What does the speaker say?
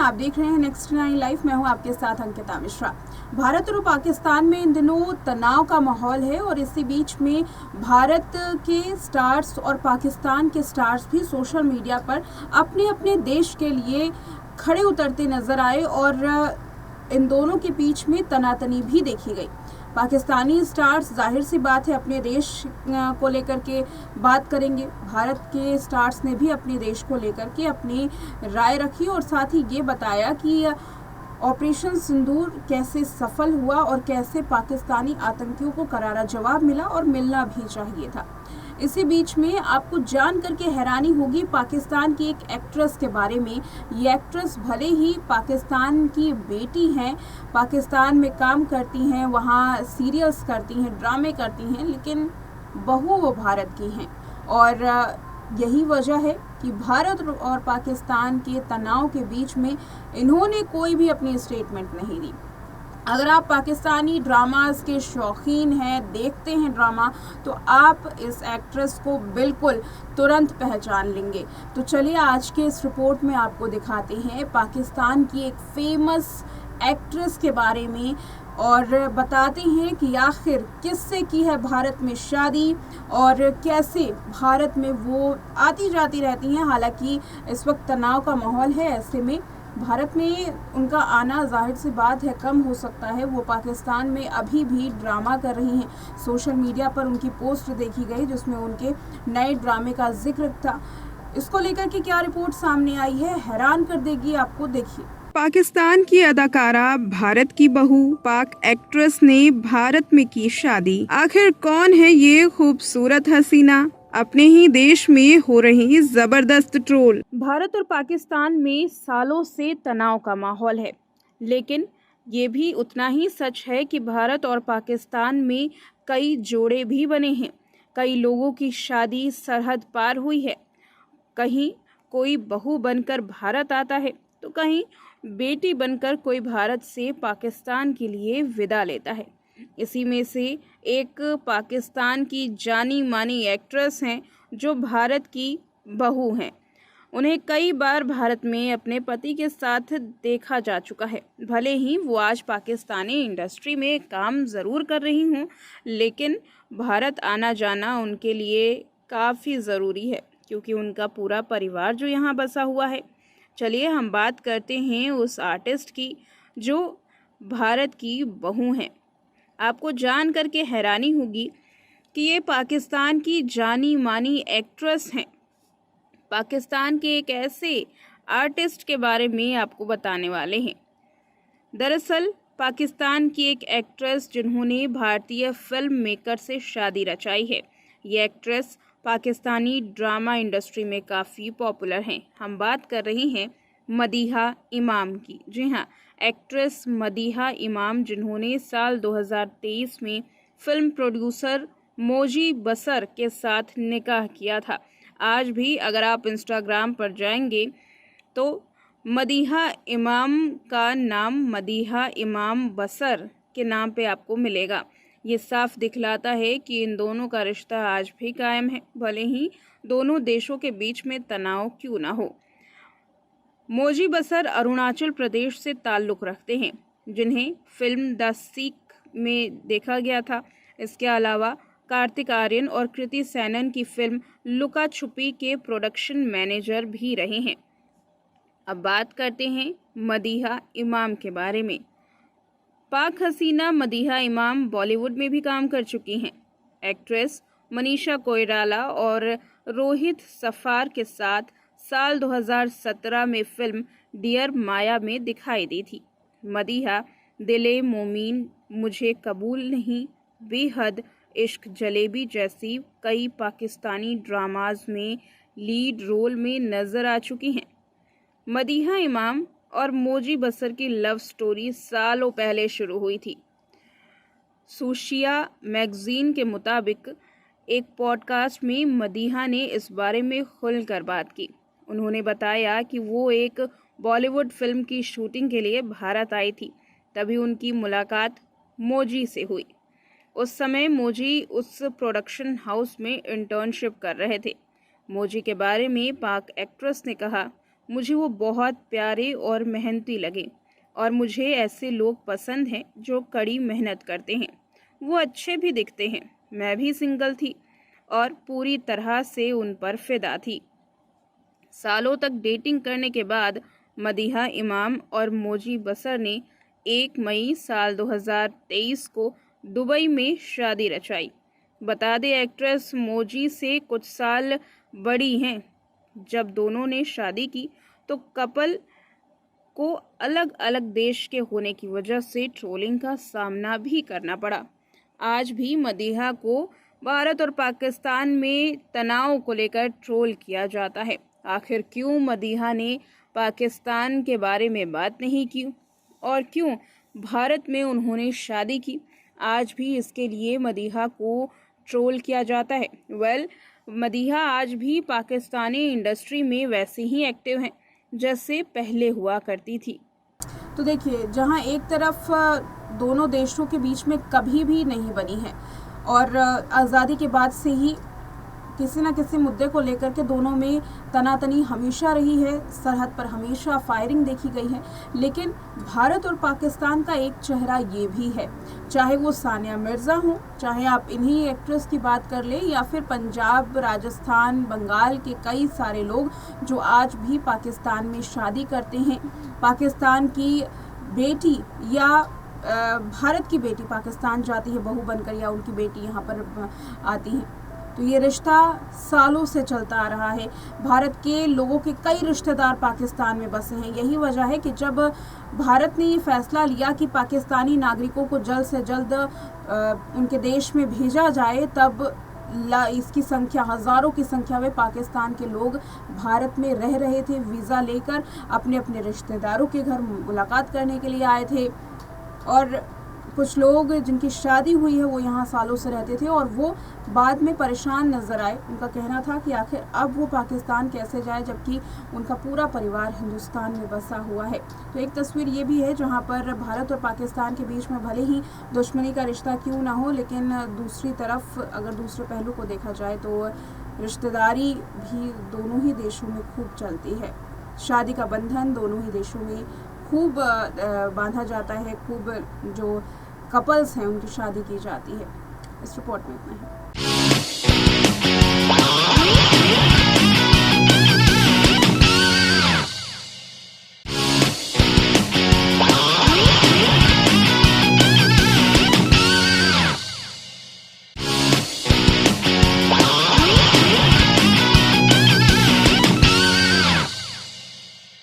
आप देख रहे हैं नेक्स्ट 9 लाइव। मैं हूं आपके साथ अंकिता मिश्रा। भारत और पाकिस्तान में इन दिनों तनाव का माहौल है और इसी बीच में भारत के स्टार्स और पाकिस्तान के स्टार्स भी सोशल मीडिया पर अपने अपने देश के लिए खड़े उतरते नजर आए और इन दोनों के बीच में तनातनी भी देखी गई। पाकिस्तानी स्टार्स जाहिर सी बात है अपने देश को लेकर के बात करेंगे। भारत के स्टार्स ने भी अपने देश को लेकर के अपनी राय रखी और साथ ही ये बताया कि ऑपरेशन सिंदूर कैसे सफल हुआ और कैसे पाकिस्तानी आतंकियों को करारा जवाब मिला और मिलना भी चाहिए था। इसी बीच में आपको जान करके हैरानी होगी पाकिस्तान की एक एक्ट्रेस के बारे में। ये एक्ट्रेस भले ही पाकिस्तान की बेटी हैं, पाकिस्तान में काम करती हैं, वहाँ सीरियल्स करती हैं, ड्रामे करती हैं, लेकिन बहू वो भारत की हैं और यही वजह है कि भारत और पाकिस्तान के तनाव के बीच में इन्होंने कोई भी अपनी स्टेटमेंट नहीं दी। अगर आप पाकिस्तानी ड्रामास के शौकीन हैं, देखते हैं ड्रामा, तो आप इस एक्ट्रेस को बिल्कुल तुरंत पहचान लेंगे। तो चलिए आज के इस रिपोर्ट में आपको दिखाते हैं पाकिस्तान की एक फेमस एक्ट्रेस के बारे में और बताते हैं कि आखिर किससे की है भारत में शादी और कैसे भारत में वो आती जाती रहती हैं। हालांकि इस वक्त तनाव का माहौल है, ऐसे में भारत में उनका आना जाहिर सी बात है कम हो सकता है। वो पाकिस्तान में अभी भी ड्रामा कर रही हैं। सोशल मीडिया पर उनकी पोस्ट देखी गई जिसमें उनके नए ड्रामे का जिक्र था। इसको लेकर के क्या रिपोर्ट सामने आई है, हैरान कर देगी आपको। देखिए, पाकिस्तान की अदाकारा, भारत की बहू, पाक एक्ट्रेस ने भारत में की शादी। आखिर कौन है ये खूबसूरत हसीना? अपने ही देश में हो रही जबरदस्त ट्रोल। भारत और पाकिस्तान में सालों से तनाव का माहौल है, लेकिन ये भी उतना ही सच है कि भारत और पाकिस्तान में कई जोड़े भी बने हैं। कई लोगों की शादी सरहद पार हुई है। कहीं कोई बहू बनकर भारत आता है तो कहीं बेटी बनकर कोई भारत से पाकिस्तान के लिए विदा लेता है। इसी में से एक पाकिस्तान की जानी मानी एक्ट्रेस हैं जो भारत की बहू हैं। उन्हें कई बार भारत में अपने पति के साथ देखा जा चुका है। भले ही वो आज पाकिस्तानी इंडस्ट्री में काम ज़रूर कर रही हूँ, लेकिन भारत आना जाना उनके लिए काफ़ी ज़रूरी है क्योंकि उनका पूरा परिवार जो यहाँ बसा हुआ है। चलिए हम बात करते हैं उस आर्टिस्ट की जो भारत की बहू हैं। आपको जान करके हैरानी होगी कि ये पाकिस्तान की जानी मानी एक्ट्रेस हैं। पाकिस्तान के एक ऐसे आर्टिस्ट के बारे में आपको बताने वाले हैं। दरअसल पाकिस्तान की एक एक्ट्रेस जिन्होंने भारतीय फिल्म मेकर से शादी रचाई है। ये एक्ट्रेस पाकिस्तानी ड्रामा इंडस्ट्री में काफ़ी पॉपुलर हैं। हम बात कर रहे हैं मदीहा इमाम की। जी हाँ, एक्ट्रेस मदीहा इमाम जिन्होंने साल 2023 में फिल्म प्रोड्यूसर मोजी बसर के साथ निकाह किया था। आज भी अगर आप इंस्टाग्राम पर जाएंगे तो मदीहा इमाम का नाम मदीहा इमाम बसर के नाम पे आपको मिलेगा। ये साफ दिखलाता है कि इन दोनों का रिश्ता आज भी कायम है, भले ही दोनों देशों के बीच में तनाव क्यों ना हो। मोजी बसर अरुणाचल प्रदेश से ताल्लुक़ रखते हैं, जिन्हें फिल्म द सीख में देखा गया था। इसके अलावा कार्तिक आर्यन और कृति सैनन की फिल्म लुका छुपी के प्रोडक्शन मैनेजर भी रहे हैं। अब बात करते हैं मदीहा इमाम के बारे में। पाक हसीना मदीहा इमाम बॉलीवुड में भी काम कर चुकी हैं। एक्ट्रेस मनीषा कोइराला और रोहित सफार के साथ साल 2017 में फिल्म डियर माया में दिखाई दी थी। मदीहा दिले मोमीन, मुझे कबूल नहीं, बेहद, इश्क जलेबी जैसी कई पाकिस्तानी ड्रामाज में लीड रोल में नजर आ चुकी हैं। मदीहा इमाम और मोजी बसर की लव स्टोरी सालों पहले शुरू हुई थी। सोशिया मैगजीन के मुताबिक एक पॉडकास्ट में मदीहा ने इस बारे में खुलकर बात की। उन्होंने बताया कि वो एक बॉलीवुड फिल्म की शूटिंग के लिए भारत आई थी, तभी उनकी मुलाकात मोजी से हुई। उस समय मोजी उस प्रोडक्शन हाउस में इंटर्नशिप कर रहे थे। मोजी के बारे में पाक एक्ट्रेस ने कहा, मुझे वो बहुत प्यारे और मेहनती लगे और मुझे ऐसे लोग पसंद हैं जो कड़ी मेहनत करते हैं। वो अच्छे भी दिखते हैं। मैं भी सिंगल थी और पूरी तरह से उन पर फिदा थी। सालों तक डेटिंग करने के बाद मदीहा इमाम और मोजी बसर ने 1 मई साल 2023 को दुबई में शादी रचाई। बता दें, एक्ट्रेस मोजी से कुछ साल बड़ी हैं। जब दोनों ने शादी की तो कपल को अलग अलग देश के होने की वजह से ट्रोलिंग का सामना भी करना पड़ा। आज भी मदीहा को भारत और पाकिस्तान में तनाव को लेकर ट्रोल किया जाता है। आखिर क्यों मदीहा ने पाकिस्तान के बारे में बात नहीं की और क्यों भारत में उन्होंने शादी की, आज भी इसके लिए मदीहा को ट्रोल किया जाता है। मदीहा आज भी पाकिस्तानी इंडस्ट्री में वैसे ही एक्टिव हैं जैसे पहले हुआ करती थी। तो देखिए, जहां एक तरफ दोनों देशों के बीच में कभी भी नहीं बनी है और आज़ादी के बाद से ही किसी न किसी मुद्दे को लेकर के दोनों में तनातनी हमेशा रही है, सरहद पर हमेशा फायरिंग देखी गई है। लेकिन भारत और पाकिस्तान का एक चेहरा ये भी है, चाहे वो सानिया मिर्ज़ा हो, चाहे आप इन्हीं एक्ट्रेस की बात कर ले, या फिर पंजाब, राजस्थान, बंगाल के कई सारे लोग जो आज भी पाकिस्तान में शादी करते हैं। पाकिस्तान की बेटी या भारत की बेटी पाकिस्तान जाती है बहू बनकर, या उनकी बेटी यहाँ पर आती है, तो ये रिश्ता सालों से चलता आ रहा है। भारत के लोगों के कई रिश्तेदार पाकिस्तान में बसे हैं। यही वजह है कि जब भारत ने ये फैसला लिया कि पाकिस्तानी नागरिकों को जल्द से जल्द उनके देश में भेजा जाए, तब इसकी संख्या, हज़ारों की संख्या में पाकिस्तान के लोग भारत में रह रहे थे। वीज़ा लेकर अपने अपने रिश्तेदारों के घर मुलाकात करने के लिए आए थे और कुछ लोग जिनकी शादी हुई है वो यहाँ सालों से रहते थे और वो बाद में परेशान नज़र आए। उनका कहना था कि आखिर अब वो पाकिस्तान कैसे जाए जबकि उनका पूरा परिवार हिंदुस्तान में बसा हुआ है। तो एक तस्वीर ये भी है जहाँ पर भारत और पाकिस्तान के बीच में भले ही दुश्मनी का रिश्ता क्यों ना हो, लेकिन दूसरी तरफ अगर दूसरे पहलू को देखा जाए तो रिश्तेदारी भी दोनों ही देशों में खूब चलती है। शादी का बंधन दोनों ही देशों में खूब बांधा जाता है, खूब जो कपल्स हैं उनकी शादी की जाती है। इस रिपोर्ट में इतना है।